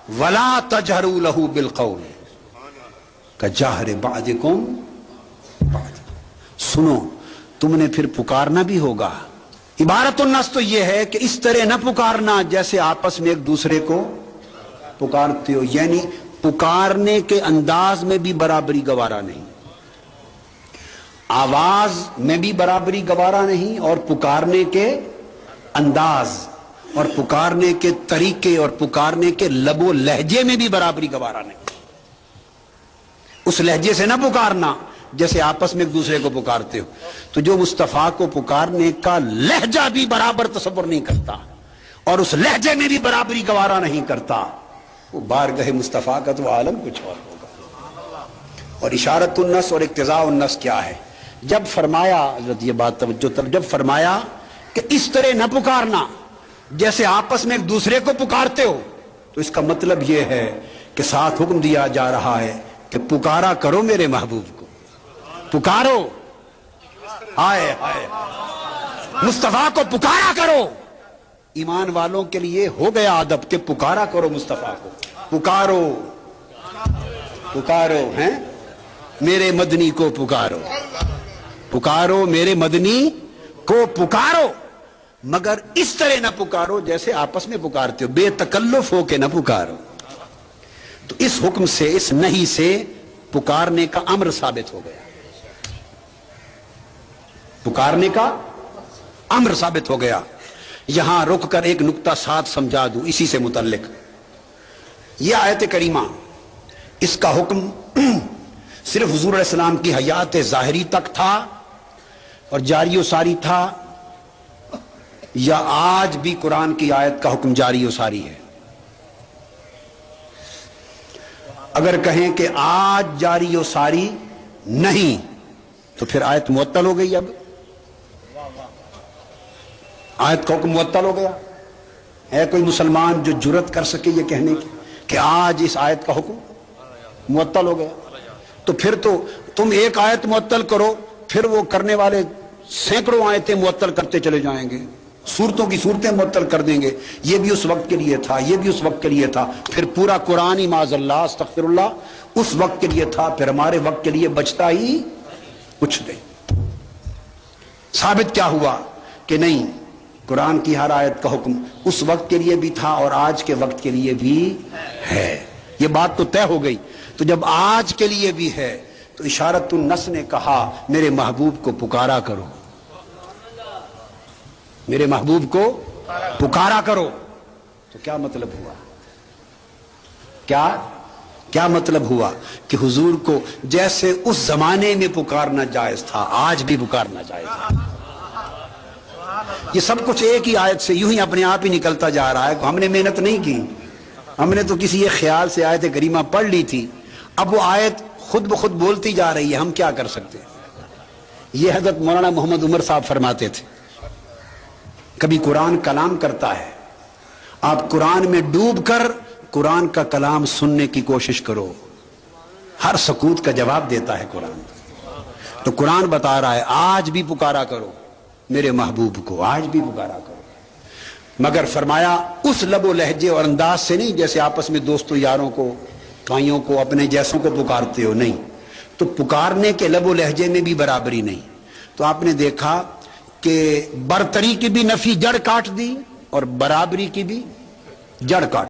ولا تجہروا لہ بالقول کجہر بعضکم بعض، سنو تم نے پھر پکارنا بھی ہوگا. عبارت النص تو یہ ہے کہ اس طرح نہ پکارنا جیسے آپس میں ایک دوسرے کو پکارتے ہو، یعنی پکارنے کے انداز میں بھی برابری گوارا نہیں، آواز میں بھی برابری گوارا نہیں، اور پکارنے کے انداز اور پکارنے کے طریقے اور پکارنے کے لب و لہجے میں بھی برابری گوارا نہیں. اس لہجے سے نہ پکارنا جیسے آپس میں ایک دوسرے کو پکارتے ہو. تو جو مصطفیٰ کو پکارنے کا لہجہ بھی برابر تصور نہیں کرتا اور اس لہجے میں بھی برابری گوارا نہیں کرتا، وہ بارگاہ مصطفیٰ کا تو عالم کچھ اور ہوگا. اور اشارت النص اور اقتضاء النص کیا ہے؟ جب فرمایا، حضرت یہ بات توجہ طلب، جب فرمایا کہ اس طرح نہ پکارنا جیسے آپس میں ایک دوسرے کو پکارتے ہو، تو اس کا مطلب یہ ہے کہ ساتھ حکم دیا جا رہا ہے کہ پکارا کرو میرے محبوب کو، پکارو، آئے آئے مصطفیٰ کو پکارا کرو. ایمان والوں کے لیے ہو گیا ادب کہ پکارا کرو مصطفیٰ کو، پکارو پکارو، ہیں میرے مدنی کو پکارو، پکارو میرے مدنی کو پکارو، مگر اس طرح نہ پکارو جیسے آپس میں پکارتے ہو، بے تکلف ہو کے نہ پکارو. تو اس حکم سے، اس نہیں سے پکارنے کا امر ثابت ہو گیا، پکارنے کا امر ثابت ہو گیا. یہاں رک کر ایک نقطہ ساتھ سمجھا دوں اسی سے متعلق. یہ آیت کریمہ، اس کا حکم صرف حضور علیہ السلام کی حیات ظاہری تک تھا اور جاری و ساری تھا، یا آج بھی قرآن کی آیت کا حکم جاری و ساری ہے؟ اگر کہیں کہ آج جاری و ساری نہیں تو پھر آیت معطل ہو گئی. اب آیت کا حکم معطل ہو گیا. ہے کوئی مسلمان جو جرت کر سکے یہ کہنے کی کہ آج اس آیت کا حکم معطل ہو گیا؟ تو پھر تو تم ایک آیت معطل کرو، پھر وہ کرنے والے سینکڑوں آیتیں معطل کرتے چلے جائیں گے، صورتوں کی صورتیں معطل کر دیں گے. یہ بھی اس وقت کے لیے تھا، یہ بھی اس وقت کے لیے تھا، پھر پورا قرآن ہی معاذ اللہ استغفر اللہ اس وقت کے لیے تھا، پھر ہمارے وقت کے لیے بچتا ہی کچھ نہیں. ثابت کیا ہوا کہ نہیں، قرآن کی ہر آیت کا حکم اس وقت کے لیے بھی تھا اور آج کے وقت کے لیے بھی ہے. یہ بات تو طے ہو گئی. تو جب آج کے لیے بھی ہے تو اشارت النص نے کہا میرے محبوب کو پکارا کرو، میرے محبوب کو پکارا کرو. تو کیا مطلب ہوا؟ کیا مطلب ہوا؟ کہ حضور کو جیسے اس زمانے میں پکارنا جائز تھا آج بھی پکارنا جائز ہے. یہ سب کچھ ایک ہی آیت سے یوں ہی اپنے آپ ہی نکلتا جا رہا ہے. ہم نے محنت نہیں کی، ہم نے تو کسی ایک خیال سے آیت کریمہ پڑھ لی تھی، اب وہ آیت خود بخود بولتی جا رہی ہے، ہم کیا کر سکتے ہیں؟ یہ حضرت مولانا محمد عمر صاحب فرماتے تھے کبھی قرآن کلام کرتا ہے، آپ قرآن میں ڈوب کر قرآن کا کلام سننے کی کوشش کرو، ہر سکوت کا جواب دیتا ہے قرآن. تو قرآن بتا رہا ہے آج بھی پکارا کرو میرے محبوب کو، آج بھی پکارا کرو، مگر فرمایا اس لب و لہجے اور انداز سے نہیں جیسے آپس میں دوستوں یاروں کو، بھائیوں کو، اپنے جیسوں کو پکارتے ہو، نہیں. تو پکارنے کے لب و لہجے میں بھی برابری نہیں. تو آپ نے دیکھا کہ برتری کی بھی نفی جڑ کاٹ دی اور برابری کی بھی جڑ کاٹ